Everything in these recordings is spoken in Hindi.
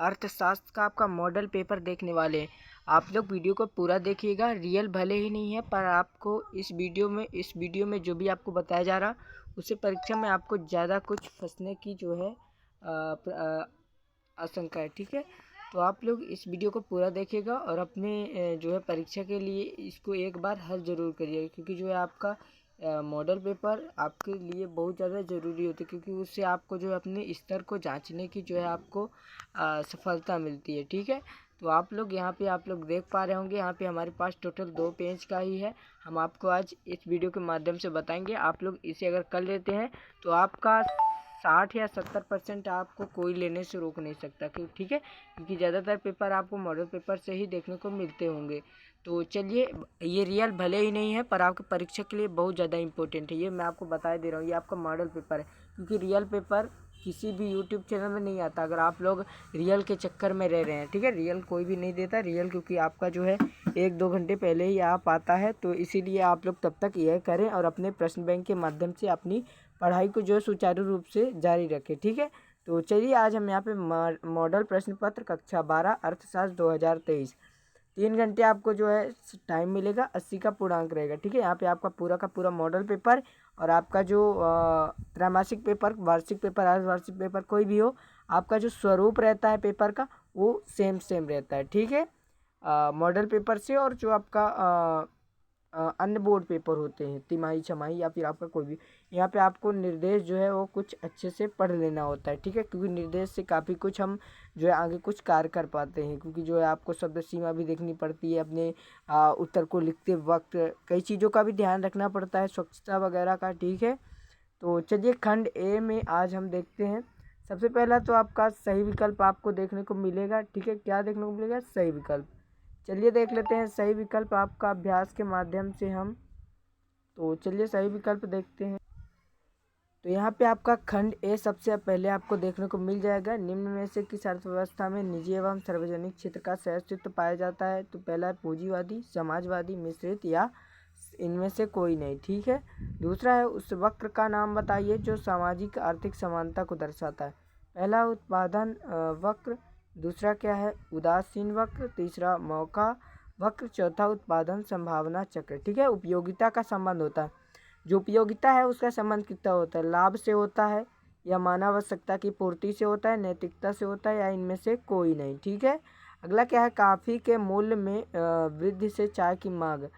अर्थशास्त्र का आपका मॉडल पेपर देखने वाले हैं। आप लोग वीडियो को पूरा देखिएगा। रियल भले ही नहीं है पर आपको इस वीडियो में जो भी आपको बताया जा रहा उससे परीक्षा में आपको ज़्यादा कुछ फंसने की जो है आशंका है। ठीक है, तो आप लोग इस वीडियो को पूरा देखिएगा और अपने जो है परीक्षा के लिए इसको एक बार हल ज़रूर करिएगा, क्योंकि जो है आपका मॉडल पेपर आपके लिए बहुत ज़्यादा ज़रूरी होती है, क्योंकि उससे आपको जो है अपने स्तर को जांचने की जो है आपको सफलता मिलती है। ठीक है, तो आप लोग यहाँ पे आप लोग देख पा रहे होंगे, यहाँ पे हमारे पास टोटल 2 पेज का ही है। हम आपको आज इस वीडियो के माध्यम से बताएंगे। आप लोग इसे अगर कर लेते हैं तो आपका 60 या 70% आपको कोई लेने से रोक नहीं सकता, क्यों? ठीक है, क्योंकि ज़्यादातर पेपर आपको मॉडल पेपर से ही देखने को मिलते होंगे। तो चलिए, ये रियल भले ही नहीं है पर आपके परीक्षा के लिए बहुत ज़्यादा इंपॉर्टेंट है। ये मैं आपको बता दे रहा हूँ, ये आपका मॉडल पेपर है, क्योंकि रियल पेपर किसी भी यूट्यूब चैनल में नहीं आता। अगर आप लोग रियल के चक्कर में रह रहे हैं, ठीक है, रियल कोई भी नहीं देता रियल, क्योंकि आपका जो है 1-2 घंटे पहले ही आप आता है। तो इसीलिए आप लोग तब तक यह करें और अपने प्रश्न बैंक के माध्यम से अपनी पढ़ाई को जो है सुचारू रूप से जारी रखें। ठीक है, तो चलिए आज हम यहाँ पे मॉडल प्रश्न पत्र कक्षा 12 अर्थशास्त्र 2023 3 घंटे आपको जो है टाइम मिलेगा, 80 का पूर्णांक रहेगा। ठीक है, यहाँ पे आपका पूरा का पूरा मॉडल पेपर और आपका जो त्रैमासिक पेपर, वार्षिक पेपर, अर्धवार्षिक पेपर कोई भी हो, आपका जो स्वरूप रहता है पेपर का वो सेम रहता है। ठीक है, मॉडल पेपर से और जो आपका अन्य बोर्ड पेपर होते हैं तिमाही, छमाही या फिर आपका कोई भी, यहाँ पे आपको निर्देश जो है वो कुछ अच्छे से पढ़ लेना होता है। ठीक है, क्योंकि निर्देश से काफ़ी कुछ हम जो है आगे कुछ कार्य कर पाते हैं, क्योंकि जो है आपको शब्द सीमा भी देखनी पड़ती है, अपने उत्तर को लिखते वक्त कई चीज़ों का भी ध्यान रखना पड़ता है, स्वच्छता वगैरह का। ठीक है, तो चलिए खंड ए में आज हम देखते हैं। सबसे पहला तो आपका सही विकल्प आपको देखने को मिलेगा। ठीक है, क्या देखने को मिलेगा? सही विकल्प। चलिए देख लेते हैं सही विकल्प आपका अभ्यास के माध्यम से हम। तो चलिए सही विकल्प देखते हैं। तो यहाँ पे आपका खंड ए सबसे पहले आपको देखने को मिल जाएगा। निम्न में से किस अर्थव्यवस्था में निजी एवं सार्वजनिक क्षेत्र का सहअस्तित्व पाया जाता है? तो पहला है पूंजीवादी, समाजवादी, मिश्रित या इनमें से कोई नहीं। ठीक है, दूसरा है उस वक्र का नाम बताइए जो सामाजिक आर्थिक समानता को दर्शाता है। पहला उत्पादन वक्र, दूसरा क्या है? उदासीन वक्र, तीसरा मौका वक्र, चौथा उत्पादन संभावना चक्र। ठीक है, उपयोगिता का संबंध होता है। जो उपयोगिता है उसका संबंध कितना होता है? लाभ से होता है या मानव आवश्यकता की पूर्ति से होता है, नैतिकता से होता है या इनमें से कोई नहीं। ठीक है, अगला क्या है? कॉफ़ी के मूल्य में वृद्धि से चाय की मांग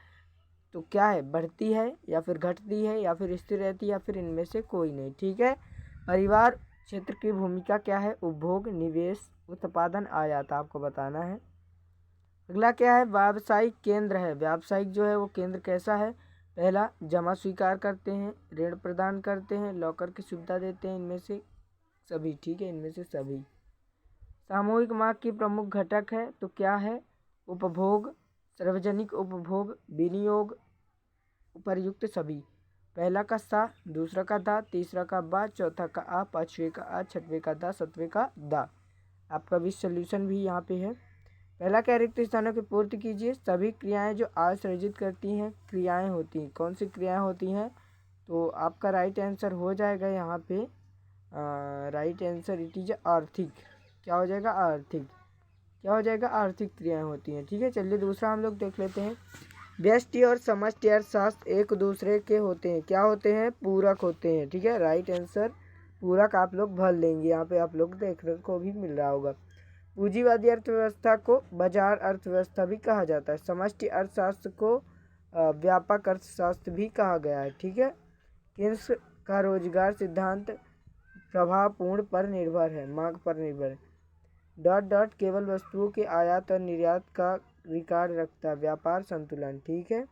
तो क्या है? बढ़ती है या फिर घटती है या फिर स्थिर रहती है या फिर इनमें से कोई नहीं। ठीक है, परिवार क्षेत्र की भूमिका क्या है? उपभोग, निवेश, उत्पादन, आयात आपको बताना है। अगला क्या है? व्यावसायिक केंद्र है। व्यावसायिक जो है वो केंद्र कैसा है? पहला जमा स्वीकार करते हैं, ऋण प्रदान करते हैं, लॉकर की सुविधा देते हैं, इनमें से सभी। ठीक है, इनमें से सभी। सामूहिक मांग की प्रमुख घटक है तो क्या है? उपभोग, सार्वजनिक उपभोग, विनियोग, उपर्युक्त सभी। पहला का सा, दूसरा का दा, तीसरा का बा, चौथा का आ, पांचवें का आ, छठवें का दा, सतवें का दा। आपका भी सॉल्यूशन भी यहाँ पे है। पहला क्या? रिक्त स्थानों की पूर्ति कीजिए। सभी क्रियाएं जो आय सृजित करती हैं क्रियाएं होती हैं। कौन सी क्रियाएं होती हैं? तो आपका राइट आंसर हो जाएगा यहाँ पे राइट आंसर इट इज आर्थिक। क्या हो जाएगा? आर्थिक। क्या हो जाएगा? आर्थिक क्रियाएं होती हैं। ठीक है, चलिए दूसरा हम लोग देख लेते हैं। व्यष्टि और समष्टि अर्थशास्त्र एक दूसरे के होते हैं। क्या होते हैं? पूरक होते हैं। ठीक है, राइट आंसर पूरक आप लोग भर लेंगे। यहाँ पे आप लोग देखने को भी मिल रहा होगा। पूंजीवादी अर्थव्यवस्था को बाजार अर्थव्यवस्था भी कहा जाता है। समष्टि अर्थशास्त्र को व्यापक अर्थशास्त्र भी कहा गया है। ठीक है, केंद्र का रोजगार सिद्धांत प्रभावपूर्ण पर निर्भर है, मांग पर निर्भर है। डॉट डॉट केवल वस्तुओं के आयात और निर्यात का रिकॉर्ड रखता है, व्यापार संतुलन। ठीक है,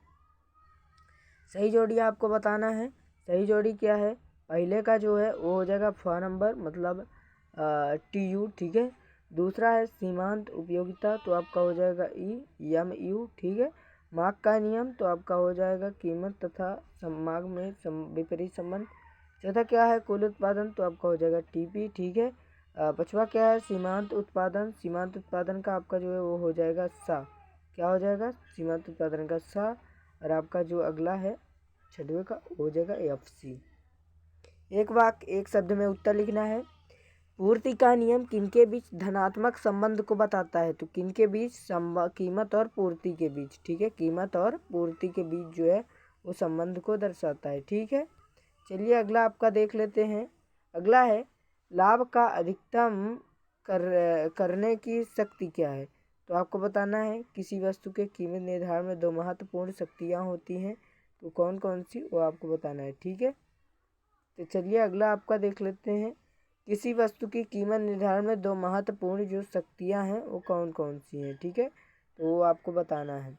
सही जोड़ी आपको बताना है। सही जोड़ी क्या है? पहले का जो है वो हो जाएगा फ नंबर, मतलब TU। ठीक है, दूसरा है सीमांत उपयोगिता तो आपका हो जाएगा EMU। ठीक है, मांग का नियम तो आपका हो जाएगा कीमत तथा मांग में विपरीत संबंध। चौथा क्या है? कुल उत्पादन तो आपका हो जाएगा TP। ठीक है, पांचवा क्या है? सीमांत उत्पादन। सीमांत उत्पादन का आपका जो है वो हो जाएगा सा। क्या हो जाएगा? सीमांत उत्पादन का सा। और आपका जो अगला है छठवें का हो जाएगा FC। एक वाक्य एक शब्द में उत्तर लिखना है। पूर्ति का नियम किनके बीच धनात्मक संबंध को बताता है? तो किनके बीच? कीमत और पूर्ति के बीच। ठीक है, कीमत और पूर्ति के बीच जो है वो संबंध को दर्शाता है। ठीक है, चलिए अगला आपका देख लेते हैं। अगला है लाभ का अधिकतम करने की शक्ति क्या है? तो आपको बताना है किसी वस्तु के कीमत निर्धारण में दो महत्वपूर्ण शक्तियाँ होती हैं, तो कौन कौन सी वो आपको बताना है। ठीक है, तो चलिए अगला आपका देख लेते हैं। किसी वस्तु की कीमत निर्धारण में दो महत्वपूर्ण जो शक्तियाँ हैं वो कौन कौन सी हैं? ठीक है, तो वो आपको बताना है।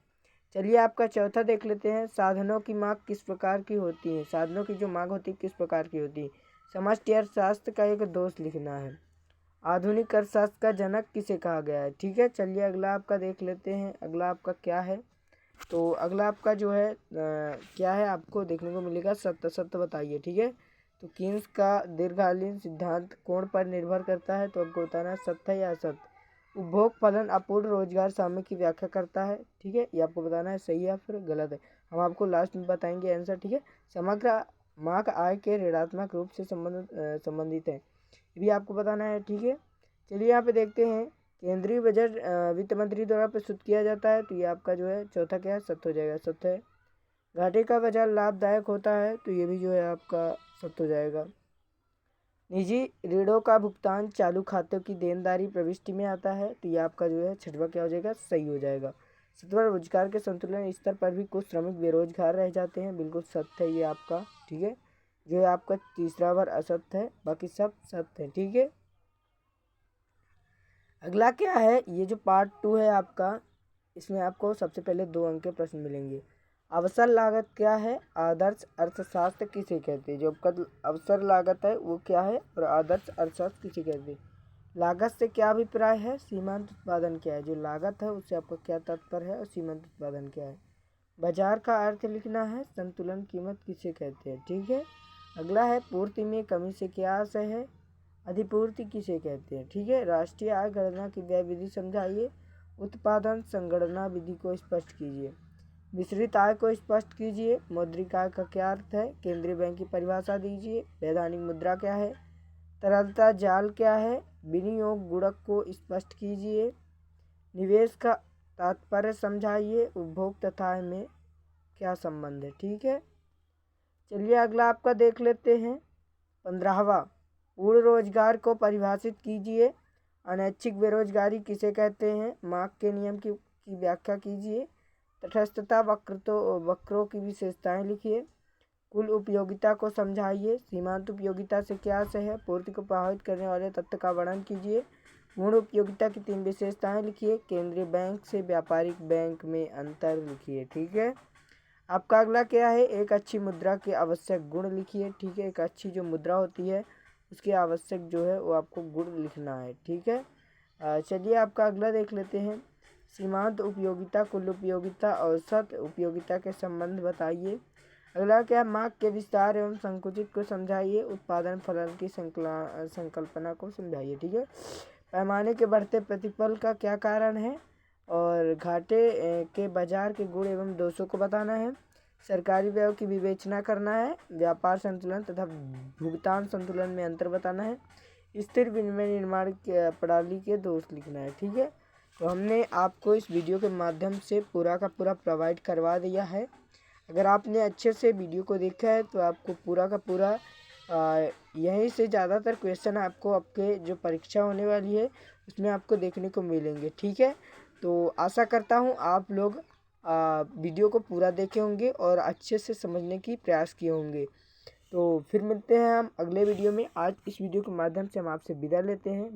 चलिए आपका चौथा देख लेते हैं। साधनों की मांग किस प्रकार की होती है? साधनों की जो मांग होती है किस प्रकार की होती है? समष्टि अर्थशास्त्र का एक दोष लिखना है। आधुनिक अर्थशास्त्र का जनक किसे कहा गया है? ठीक है, चलिए अगला आपका देख लेते हैं। अगला आपका क्या है? तो अगला आपका जो है क्या है आपको देखने को मिलेगा सत्य। सत्य बताइए। ठीक है, तो कीन्स का दीर्घकालीन सिद्धांत कोण पर निर्भर करता है? तो आपको बताना है सत्य या असत्य। उपभोग फलन अपूर्ण रोजगार सामयिक की व्याख्या करता है। ठीक है, ये आपको बताना है सही या फिर गलत है। हम आपको लास्ट में बताएंगे आंसर। ठीक है, समग्र मांग आय के ऋणात्मक रूप से संबंधित है, ये भी आपको बताना है। ठीक है, चलिए यहाँ पे देखते हैं। केंद्रीय बजट वित्त मंत्री द्वारा प्रस्तुत किया जाता है, तो ये आपका जो है चौथा क्या है? सत्य हो जाएगा। सत्य है। घाटे का बाजार लाभदायक होता है, तो ये भी जो है आपका सत्य हो जाएगा। निजी ऋणों का भुगतान चालू खातों की देनदारी प्रविष्टि में आता है, तो ये आपका जो है छठवां क्या हो जाएगा? सही हो जाएगा। सत्वर रोजगार के संतुलन स्तर पर भी कुछ श्रमिक बेरोजगार रह जाते हैं, बिल्कुल सत्य है ये आपका। ठीक है, जो है आपका तीसरा बार असत्य है, बाकी सब सत्य है। ठीक है, अगला क्या है? ये जो पार्ट 2 है आपका, इसमें आपको सबसे पहले 2 अंक के प्रश्न मिलेंगे। अवसर लागत क्या है? आदर्श अर्थशास्त्र किसे कहते हैं? जो आपका अवसर लागत है वो क्या है, और आदर्श अर्थशास्त्र किसे कहते हैं? लागत से क्या अभिप्राय है? सीमांत उत्पादन क्या है? जो लागत है उससे आपका क्या तात्पर्य है, और सीमांत उत्पादन क्या है? बाजार का अर्थ लिखना है। संतुलन कीमत किसे कहते हैं? ठीक है, अगला है पूर्ति में कमी से क्या आशय है? अधिपूर्ति किसे कहते हैं? ठीक है, राष्ट्रीय आय गणना की व्यय विधि समझाइए। उत्पादन संगणना विधि को स्पष्ट कीजिए। मिश्रित आय को स्पष्ट कीजिए। मौद्रिक आय का क्या अर्थ है? केंद्रीय बैंक की परिभाषा दीजिए। वैधानिक मुद्रा क्या है? तरलता जाल क्या है? विनियोग गुणक को स्पष्ट कीजिए। निवेश का तात्पर्य समझाइए। उपभोग तथा आय में क्या संबंध है? ठीक है, चलिए अगला आपका देख लेते हैं। 15वां, पूर्ण रोजगार को परिभाषित कीजिए। अनैच्छिक बेरोजगारी किसे कहते हैं? मार्क के नियम की व्याख्या कीजिए। तटस्थता वक्रों की विशेषताएं लिखिए। कुल उपयोगिता को समझाइए। सीमांत उपयोगिता से क्या आशय है? पूर्ति को प्रभावित करने वाले तत्व का वर्णन कीजिए। पूर्ण उपयोगिता की 3 विशेषताएं लिखिए। केंद्रीय बैंक से व्यापारिक बैंक में अंतर लिखिए। ठीक है, आपका अगला क्या है? एक अच्छी मुद्रा के आवश्यक गुण लिखिए। ठीक है, एक अच्छी जो मुद्रा होती है उसके आवश्यक जो है वो आपको गुण लिखना है। ठीक है, चलिए आपका अगला देख लेते हैं। सीमांत उपयोगिता, कुल उपयोगिता, औसत उपयोगिता के संबंध बताइए। अगला क्या? मांग के विस्तार एवं संकुचित को समझाइए। उत्पादन फलन की संकल्पना को समझाइए। ठीक है, पैमाने के बढ़ते प्रतिफल का क्या कारण है? और घाटे के बाजार के गुण एवं दोषों को बताना है। सरकारी व्यय की विवेचना करना है। व्यापार संतुलन तथा भुगतान संतुलन में अंतर बताना है। स्थिर विनिमय निर्माण प्रणाली के दोष लिखना है। ठीक है, तो हमने आपको इस वीडियो के माध्यम से पूरा का पूरा प्रोवाइड करवा दिया है। अगर आपने अच्छे से वीडियो को देखा है तो आपको पूरा का पूरा यहीं से ज़्यादातर क्वेश्चन आपको आपके जो परीक्षा होने वाली है उसमें आपको देखने को मिलेंगे। ठीक है, तो आशा करता हूँ आप लोग वीडियो को पूरा देखे होंगे और अच्छे से समझने की प्रयास किए होंगे। तो फिर मिलते हैं हम अगले वीडियो में। आज इस वीडियो के माध्यम से हम आपसे विदा लेते हैं।